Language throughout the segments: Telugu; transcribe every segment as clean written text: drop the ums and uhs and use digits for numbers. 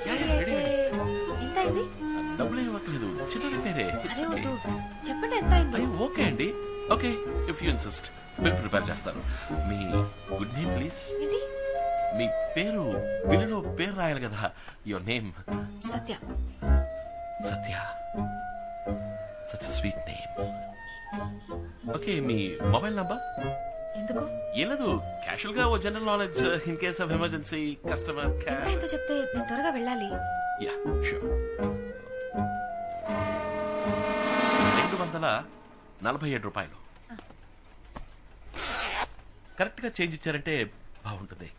ఎంత అయింది? డబ్బులు ఇవ్వట్లేదు, చిన్న రిపేరే. చెప్పండి ఎంత అయింది? ఓకే అండి, okay if you insist bill prepare చేస్తాను. మీ గుడ్ నేమ్ ప్లీజ్. మీ పేరు బిల్లులో పేరు రాయాలి కదా. Your name? Satya. Satya, such sweet name. Okay, మీ మొబైల్ నంబర్? ఎందుకు? ఏం లేదు, క్యాషువల్ గా ఓ general knowledge in case of emergency customer care. ఎంత చెప్తే నేను త్వరగా వెళ్ళాలి. Yeah sure. 247 రూపాయలు కరెక్ట్ గా చేంజ్ ఇచ్చారంటే బాగుంటుంది.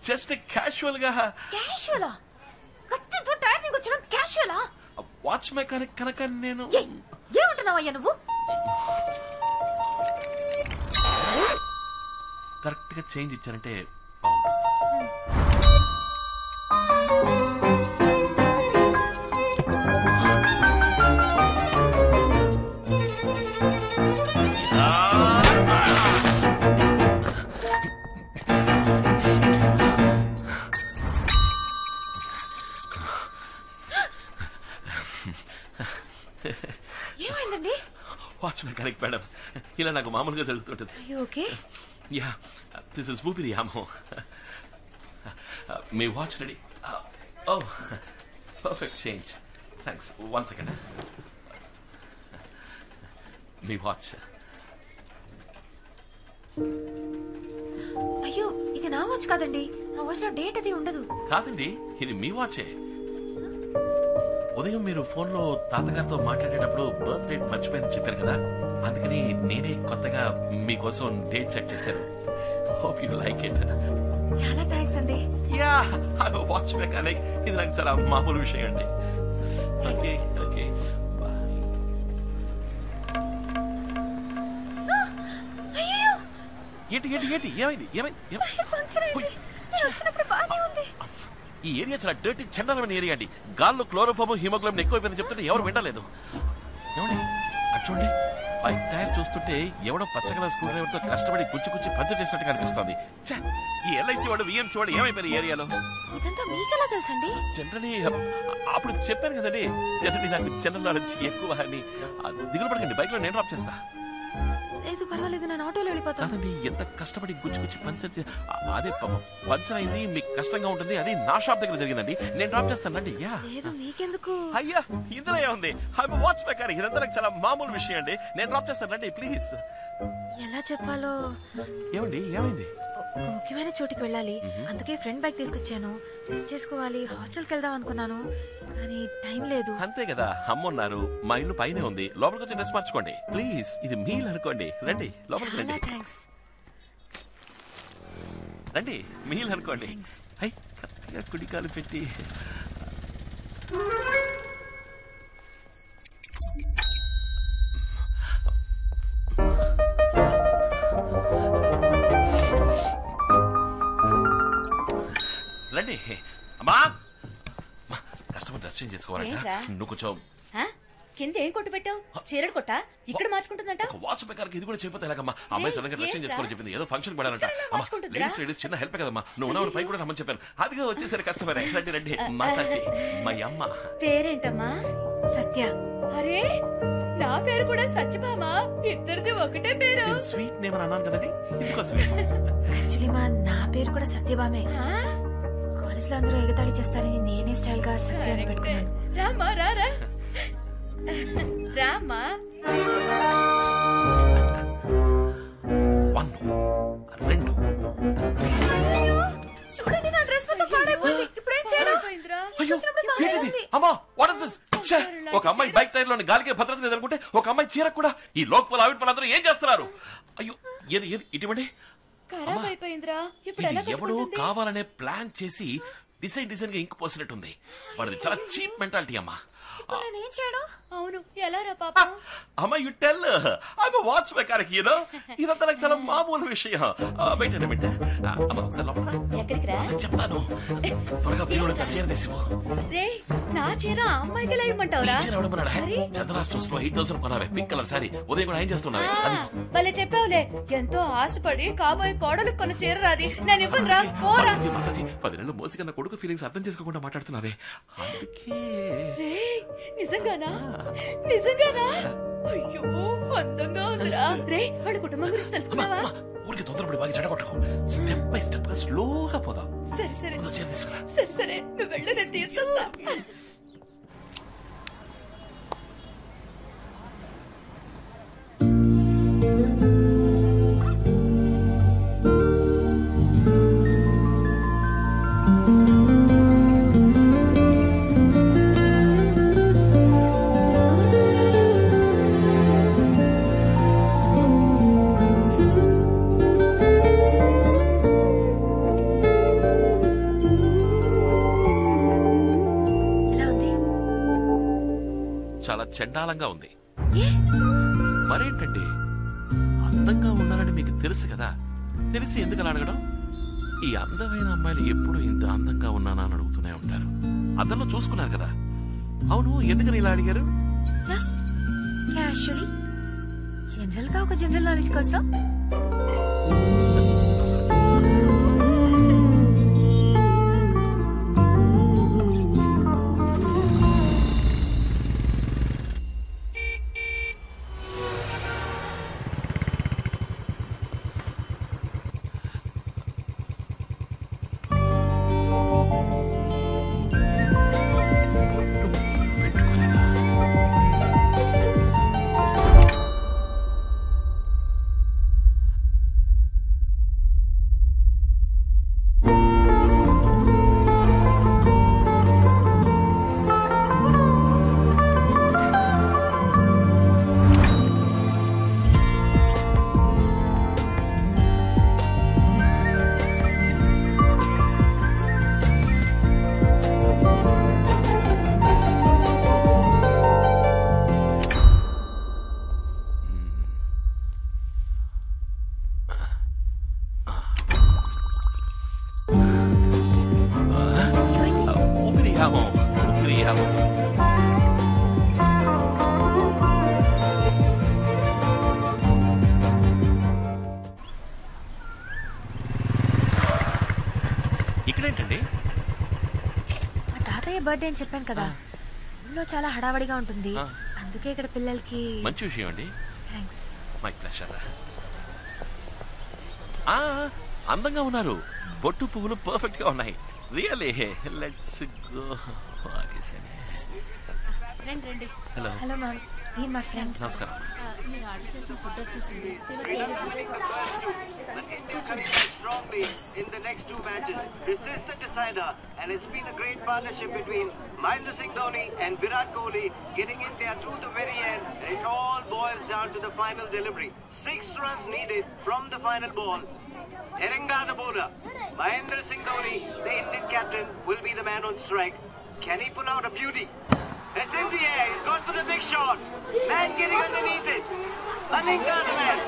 జస్ట్ క్యాషువల్ గా. క్యాషువలా? కత్తితో టైరింగ్ వచ్చడం క్యాషువలా? వాచ్ మెకానిక్ కనుక నేను. ఏమంటున్నావయ్యా నువ్వు? కరెక్ట్ గా చేంజ్ ఇచ్చారంటే ఏమైందండి? వాచ్ మెకానిక్ మేడం, ఇలా నాకు మామూలుగా జరుగుతుంటది. ఓకే. యా, దిస్ ఇస్ ఊపిరి యామో. మీ వాచ్ రెడీ? ఓ పర్ఫెక్ట్ చేంజ్, థ్యాంక్స్. 1 సెకండ్. మీ వాచ్. అయ్యో, ఇది నా వాచ్ కాదండి. నా వాచ్ లో డేట్ అది ఉండదు. కాదండి, ఇది మీ వాచే. ఉదయం మీరు ఫోన్ లో తాతగారితో మాట్లాడేటప్పుడు బర్త్ డేట్ మర్చిపోయిందని చెప్పారు కదా, అందుకని నేనే కొత్తగా మీకోసం డేట్ సెట్ చేశాను. Hope you like it. చాలా థ్యాంక్స్ అండి. Yeah, I am watch mechanic. ఇది నాకు చాలా మామూలు విషయం అండి. Okay okay bye. అయ్యో, ఏంటి ఏమైంది? ఈ ఏరియా చాలా డర్టీ చండాలమైన ఏరియా అండి. గాల్లో క్లోరోఫామ్ హిమోగ్లోబిన్ ఎక్కువైపోయింది చెప్తుంటే ఎవరు వింటలేదు. ఏమండి అటు చూడండి, బైక్ టైర్ చూస్తుంటే ఎవడో పచ్చగల స్క్రూ డ్రైవర్ తో కష్టపడి గుచ్చి పంచర్ చేసినట్టు కనిపిస్తుంది. ఈ ఎల్ఐసి వాడు విఎంసీ వాడు ఏమైపోయారు ఈ ఏరియాలో? ఇదంతా మీకెలా తెలుసండి? జనరలీ అప్పుడు చెప్పాను కదండి, జనరలీ నాకు జనరల్ నాలెడ్జ్ ఎక్కువ అని. దిగులు పడకండి, బైక్ లో నేను డ్రాప్ చేస్తా. లేదు పర్వాలేదు, నేను ఆటోలో వెళ్ళిపోతాను. కాదండి, ఎంత కష్టపడి గుచ్చి పంచర్ అదే పంచర్ అయింది, మీకు కష్టంగా ఉంటుంది. అది నా షాప్ దగ్గర జరిగిందండి, నేను డ్రాప్ చేస్తానండి. యా లేదు మీకెందుకు? అయ్యా ఇందులో ఏముంది, ఐఎమ్ వాచ్ మెకానిక్. ఇదంతా నాకు చాలా మామూలు విషయం అండి, నేను డ్రాప్ చేస్తానండి ప్లీజ్. ఎలా చెప్పాలో. ఏమండి ఏమైంది? ఒక ముఖ్యమైన చోటికి వెళ్ళాలి, అందుకే ఫ్రెండ్ బైక్ తీసుకొచ్చాను. టెస్ట్ చేసుకోవాలి, హాస్టల్కి వెళ్దాం అనుకున్నాను కానీ టైం లేదు. అంతే కదా, అమ్మున్నారు. మా ఇల్లు పైనే ఉంది, లోపలికి వచ్చి డ్రెస్ మార్చుకోండి ప్లీజ్. ఇది మీల్ అనుకోండి, రండి లోపలికి రండి. థ్యాంక్స్. రండి, మీల్ అనుకోండి. హై, కుడికాలు పెట్టి. రండి. అమ్మా, కస్టమర్ డ్రెస్ చేంజ్ చేసుకోవాలంట. నువ్వు కొంచెం కింద ఏం కొట్టు పెట్టావు? చీరడు కొట్ట ఇక్కడ మార్చుకుంటుందంట. వాచ్ మెకానిక్ ఇది కూడా చెప్పితే ఎలాగమ్మా? అమ్మాయి సడన్ గా డ్రెస్ చేంజ్ చేసుకోవాలని చెప్పింది, ఏదో ఫంక్షన్ పడాలంట. లేడీస్ చిన్న హెల్ప్ కదమ్మా, నువ్వు ఉన్న పై కూడా రమ్మని చెప్పాను. అదిగా వచ్చేసరి కస్టమర్. రండి రండి, మాతాజీ మా అమ్మ. పేరేంటమ్మా? సత్య. అరే నా పేరు కూడా సత్యభామ, ఇద్దరిది ఒకటే పేరు. స్వీట్ నేమ్ అని అన్నాను కదండి, ఇందుకో స్వీట్. యాక్చువల్లీ నా పేరు కూడా సత్యభామే. కాలేజ్ లో అందరూ ఎగతాళి చేస్తారని నేనే స్టైల్ గా సత్య అని పెట్టుకున్నాను. రామా రారా రామా. 1 2 చూడండి, నా డ్రెస్ మొత్తం పాడైపోయింది. ఇప్పుడు ఏం చేయడం? అయ్యో, ఏంటిది? అమ్మా, వాట్ ఇస్ దిస్? ఒక అమ్మాయి బైక్ టైర్ లోని గాలికే భద్రత లేదనుకుంటే ఒక అమ్మాయి చీర కూడా ఈ లోకల్ ఆవిడ అందరూ ఏం చేస్తున్నారు? అయ్యో ఏది ఏది ఇటువంటి ఖరాబ్ అయిపోయిందిరా. ఇప్పుడు ఎలా ఎవడో కావాలనే ప్లాన్ చేసి డిజైన్ గా ఇంక్ పోసినట్టుంది. వాడిది చాలా చీప్ మెంటాలిటీ అమ్మా. నేనేం చేయడం? అవును ఎలా రా పాపం? అమ్మా you tell I'm a watch mechanic you know. ఇదంతా నాకు చాలా మామూలు విషయం. వెయిట్ అన్న మినిట్. అమ్మా ఒకసారి లోపల ఎక్కడికి రా చెప్తాను. త్వరగా బీరులో చీర తీసిపో. రే నా చీర అమ్మాయికి ఎలా ఇమ్మంటావురా? చీర ఎవడమన్నాడా? చంద్ర స్టోర్స్ లో 8000 కొనావే పింక్ కలర్ సారీ. ఉదయం కూడా ఏం చేస్తున్నావే? అది భలే చెప్పావులే. ఎంతో ఆశపడి కాబోయే కోడలు కొన్న చీర రాది. నేను ఇవ్వను రా. పోరా. 10 నెలలు మోసి కన్నా కొడుకు ఫీలింగ్స్ అర్థం చేసుకోకుండా మాట్లాడుతున్నావే. అందుకే నిజంగానా? నిజంగానా? అయ్యో అందంగా ఉందిరా. రే వాళ్ళ కుటుంబం గురించి తెలుసుకున్నావా? ఊరికి తొందరపడి బాగా చెడగొట్టకు. స్టెప్ బై స్టెప్ గా స్లోగా పోదాం. సరే సరే చీర తీసుకురా. సరే సరే నువ్వు వెళ్ళు, నేను తీసుకొస్తా. చాలా చండాలంగా ఉంది. మరేంటండి అందంగా ఉన్నారని మీకు తెలుసు కదా, తెలిసి ఎందుకు అలా అడగడం? ఈ అందమైన అమ్మాయిలు ఎప్పుడు ఇంత అందంగా ఉన్నానా అని అడుగుతూనే ఉంటారు. అద్దంలో చూసుకున్నారు కదా. అవును ఎందుకని ఇలా అడిగారు? జస్ట్ క్యాషువల్, జనరల్ గా ఒక జనరల్ నాలెడ్జ్ కోసం. ఇక్కడేంటండి? మా తాతయ్య బర్త్డే అని చెప్పాను కదా, ఊళ్ళో చాలా హడావడిగా ఉంటుంది. అందుకే ఇక్కడ పిల్లలకి. మంచి విషయం అండి. థ్యాంక్స్. My pleasure. అందంగా ఉన్నారు. బొట్టు పువ్వులు పర్ఫెక్ట్ గా ఉన్నాయి. రియల్లీ. Let's go. రండి. హలో. హలో మ్యామ్, నేను మా ఫ్రెండ్. నమస్కారం. మీరు ఆర్డర్ చేసిన ఫుడ్ వచ్చేసింది. Strongly in the next two matches. This is the decider, and it's been a great partnership between Mahendra Singh Dhoni and Virat Kohli, getting India to the very end. It all boils down to the final delivery. 6 runs needed from the final ball. Erenga the bowler. Mahendra Singh Dhoni, the Indian captain, will be the man on strike. Can he pull out a beauty? It's in the air. He's gone for the big shot. Man getting underneath it. Aninga the man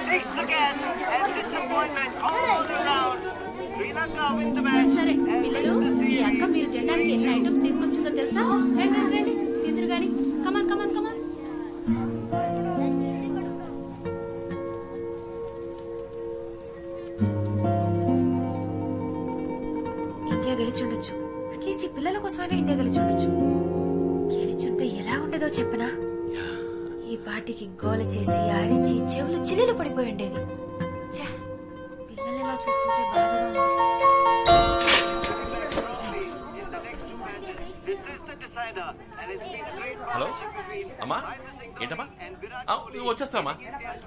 takes the catch, and disappointment all around. Sri Lanka win the match. సరే పిల్లలు, ఈ అక్క మీరు తినడానికి ఎన్ని ఐటమ్స్ తీసుకొచ్చిందో తెలుసా? రండి తిందురు గాని. కమాన్ కమాన్ కమాన్. ఇండియా గెలిచుండొచ్చు. అట్లీస్ట్ ఈ పిల్లల కోసమైనా ఇండియా గెలిచుండొచ్చు. గెలిచుంటే ఎలా ఉండేదో చెప్పనా? ఈ పార్టీకి గోల చేసి ఆరించి చెవులు చిల్లులు పడిపోయి ఉండేవి. పిల్లలు ఎలా చూస్తుంటే బాధగా ఉంది. హలో అమ్మా, ఏంటమ్మా? వచ్చేస్తామా?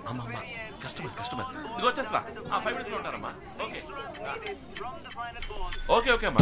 అమ్మా అమ్మా, కస్టమర్ ఇది వచ్చేస్తా. 5 minutes లో ఉంటారమ్మా. ఓకే ఓకే ఓకే అమ్మా.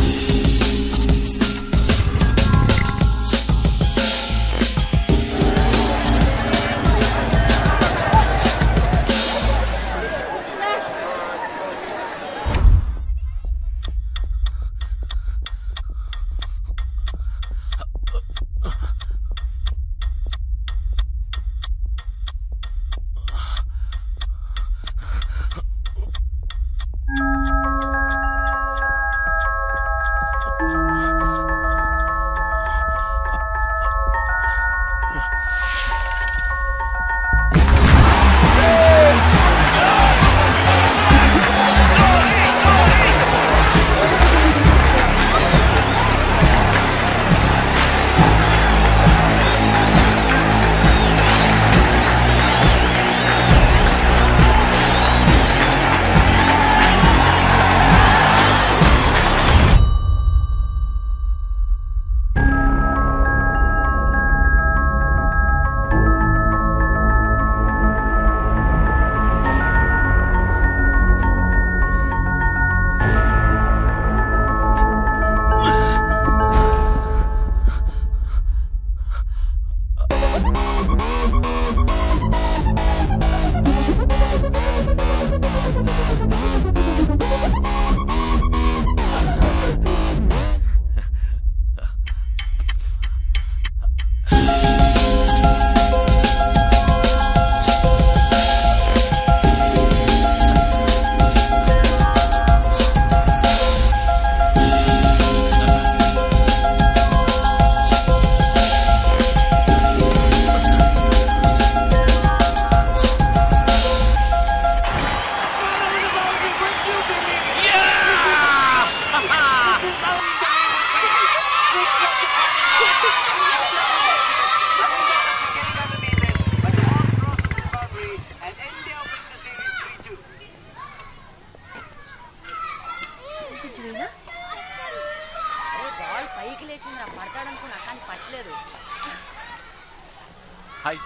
హాయ్.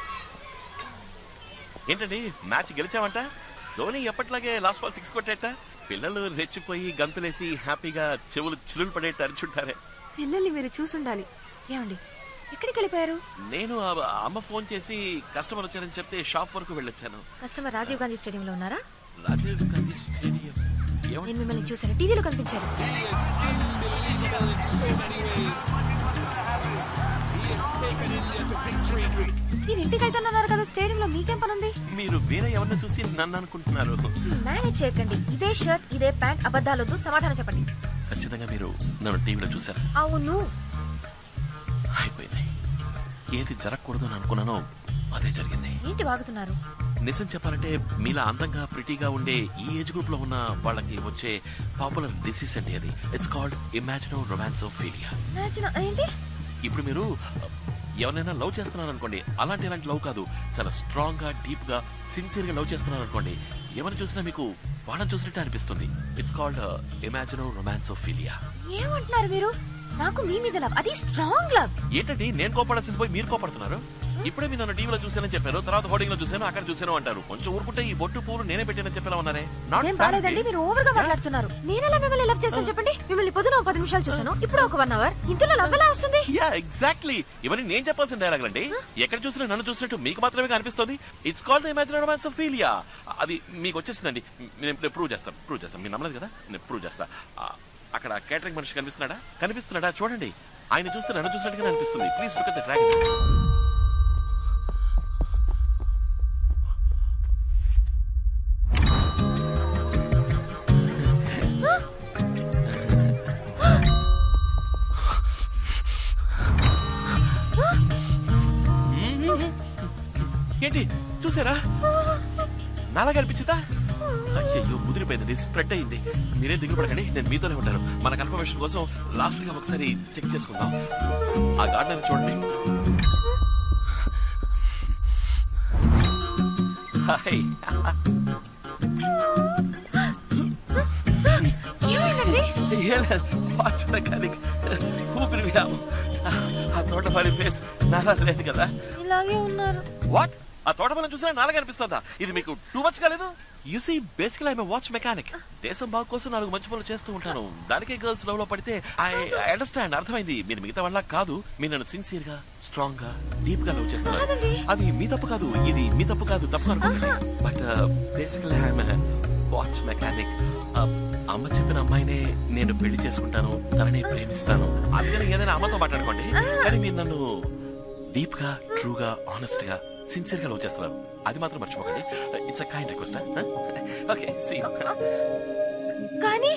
ఏంటండి మ్యాచ్ గెలిచామంట? ధోని ఎప్పట్లాగే లాస్ట్ బాల్ 6 కొట్టేట. పిల్లలు రెచ్చిపోయి గంతులేసి హ్యాపీగా చెవులు చిల్లులు పడేట్టు అరుచుంటారే. పిల్లల్ని మీరు చూసుండాలి. ఏమండి ఎక్కడికి వెళ్ళిపోయారు? నేను అమ్మ ఫోన్ చేసి కస్టమర్ వచ్చారని చెప్తే షాప్ వరకు వెళ్ళొచ్చాను. కస్టమర్ రాజీవ్ గాంధీ స్టేడియం లో ఉన్నారా? రాజీవ్ గాంధీ స్టేడియం. నేను మిమ్మల్ని చూసాను, టీవీలో కనిపించారు. మీరు ఇంటికి వెళ్తున్నారు కదా, స్టేడియంలో మీకేం పని ఉంది? మీరు వేరే ఎవరిని చూసి నన్ను అనుకుంటున్నారు. మేనేజ్ చేయకండి. ఇదే షర్ట్, ఇదే ప్యాంట్, అబద్ధాలొద్దు, సమాధానం చెప్పండి. ఖచ్చితంగా మీరు నన్ను టీవీలో చూసారా? అవును. అయిపోయింది. ఏది జరగకూడదు అని అనుకున్నానో అదే జరిగింది. ఏంటి వాగుతున్నారు? నిజం చెప్పాలంటే మీలా అందంగా ప్రిటీగా ఉండే ఈ ఏజ్ గ్రూప్ లో ఉన్న వాళ్ళకి వచ్చే పాపులర్ డిసీజ్ అండి అది. It's called imagino romancophilia. ఏంటి? ఇప్పుడు మీరు ఎవరైనా లవ్ చేస్తున్నారు అనుకోండి, అలాంటి లవ్ కాదు, చాలా స్ట్రాంగ్ గా డీప్ గా సిన్సియర్ గా లవ్ చేస్తున్నారు అనుకోండి, ఎవరిని చూసినా మీకు వాళ్ళని చూసినట్టు అనిపిస్తుంది. It's called imagino romancophilia. ఏమంటున్నారు మీరు? నాకు మీ మీద లవ్, అది స్ట్రాంగ్ లవ్. ఏంటండి నేను కోపడాల్సింది పోయి మీరు కోపడుతున్నారు? ఇప్పుడే మీరు నన్ను టీవీలో చూసానని చెప్పారు, తర్వాత హోర్డింగ్ లో చూసాను, అక్కడ చూసాను అంటారు. కొంచెం ఊరుకుంటే ఈ బొట్టు పూలు నేనే పెట్టానని చెప్పేలా ఉన్నారే. నేను బాలేదండి, మీరు ఓవర్ గా మాట్లాడుతున్నారు. నేనెలా మిమ్మల్ని లవ్ చేస్తాను చెప్పండి? మిమ్మల్ని పొద్దున 10 నిమిషాలు చూసాను, ఇప్పుడు ఒక 1 అవర్. ఇంతలో లవ్ ఎలా వస్తుంది? Yeah exactly. ఇవన్నీ నేను చెప్పాల్సిన డైలాగ్ అండి. ఎక్కడ చూసినా నన్ను చూసినట్టు మీకు మాత్రమే కనిపిస్తుంది. It's called imaginary romancophilia. అది మీకు వచ్చేసిందండి. నేను ప్రూవ్ చేస్తాను. మీరు నమ్మలేదు కదా, నేను ప్రూవ్ చేస్తా. అక్కడ కేటరింగ్ మనిషి కనిపిస్తున్నాడా చూడండి. ఆయన చూస్తే నన్ను చూసినట్టుగా అనిపిస్తుంది. Please look at the dragon. ఏంటి చూసారా? నాలాగా అనిపించిందా? అయ్యో ముదిరిపోయింది, స్ప్రెడ్ అయింది. మీరే దిగులు పడకండి, నేను మీతోనే ఉంటాను. మన కన్ఫర్మేషన్ కోసం లాస్ట్ గా ఒకసారి చెక్ చేసుకుందాం. ఆ గార్డెన్ చూడండి. హాయ్. వాచ్ మెకానిక్ ఊపిరి వ్యాము. ఆ తోటమాలి ఫేస్ నాలా లేదు కదా? ఇలాగే ఉన్నారు. వాట్? ఆ తోటమాలని చూసినా నాలుగు అనిపిస్తుందా? ఇది మీకు టూ మచ్ కాలేదు? యు సీ బేసికల్ ఐఎమ్ వాచ్ మెకానిక్. దేశం బాగు కోసం 4 మంచి పనులు చేస్తూ ఉంటాను. దానికే గర్ల్స్ లవ్ లో పడితే ఐ అండర్స్టాండ్, అర్థమైంది. మీరు మిగతా వాళ్ళ కాదు. మీరు నన్ను సిన్సియర్ గా, స్ట్రాంగ్ గా, డీప్ గా లవ్ చేస్తున్నారు. అది మీ తప్పు కాదు, ఇది మీ తప్పు కాదు, తప్పు అనుకోండి. బట్ బేసికల్ ఐఎమ్ వాచ్ మెకానిక్. అమ్మ చెప్పిన అమ్మాయినే నేను పెళ్లి చేసుకుంటాను, తననే ప్రేమిస్తాను. అందుకని ఏదైనా అమ్మతో మాట్లాడుకోండి. కానీ మీరు నన్ను డీప్ గా, ట్రూగా, ఆనెస్ట్ గా, సిన్సియర్ గా లవ్ చేస్తున్నారు. అది మాత్రం మర్చిపోకండి. It's a kind request. Okay, see you. కానీ